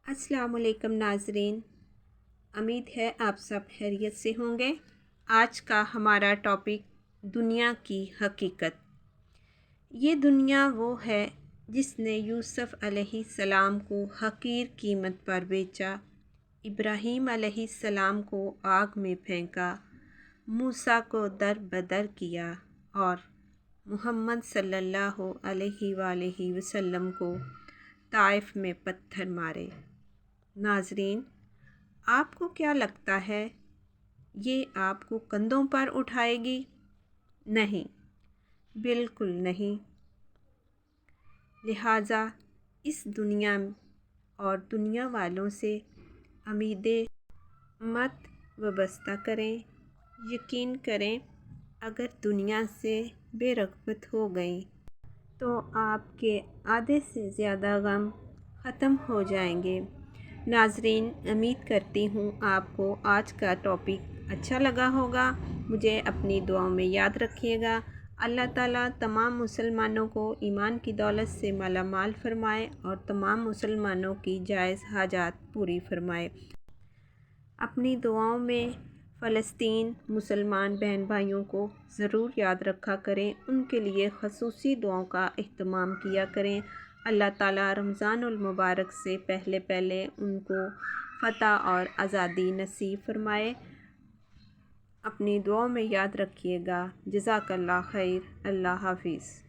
السلام علیکم ناظرین، امید ہے آپ سب خیریت سے ہوں گے۔ آج کا ہمارا ٹاپک دنیا کی حقیقت۔ یہ دنیا وہ ہے جس نے یوسف علیہ السلام کو حقیر قیمت پر بیچا، ابراہیم علیہ السلام کو آگ میں پھینکا، موسیٰ کو در بدر کیا اور محمد صلی اللہ علیہ وآلہ وسلم کو طائف میں پتھر مارے۔ ناظرین، آپ کو کیا لگتا ہے یہ آپ کو کندھوں پر اٹھائے گی؟ نہیں، بالکل نہیں۔ لہٰذا اس دنیا اور دنیا والوں سے امیدیں مت وابستہ کریں۔ یقین کریں، اگر دنیا سے بے رغبت ہو گئیں تو آپ کے آدھے سے زیادہ غم ختم ہو جائیں گے۔ ناظرین، امید کرتی ہوں آپ کو آج کا ٹاپک اچھا لگا ہوگا۔ مجھے اپنی دعاؤں میں یاد رکھیے گا۔ اللہ تعالیٰ تمام مسلمانوں کو ایمان کی دولت سے مالا مال فرمائے اور تمام مسلمانوں کی جائز حاجات پوری فرمائے۔ اپنی دعاؤں میں فلسطین مسلمان بہن بھائیوں کو ضرور یاد رکھا کریں، ان کے لیے خصوصی دعاؤں کا اہتمام کیا کریں۔ اللہ تعالیٰ رمضان المبارک سے پہلے ان کو فتح اور آزادی نصیب فرمائے۔ اپنی دعاؤں میں یاد رکھیے گا۔ جزاک اللہ خیر۔ اللہ حافظ۔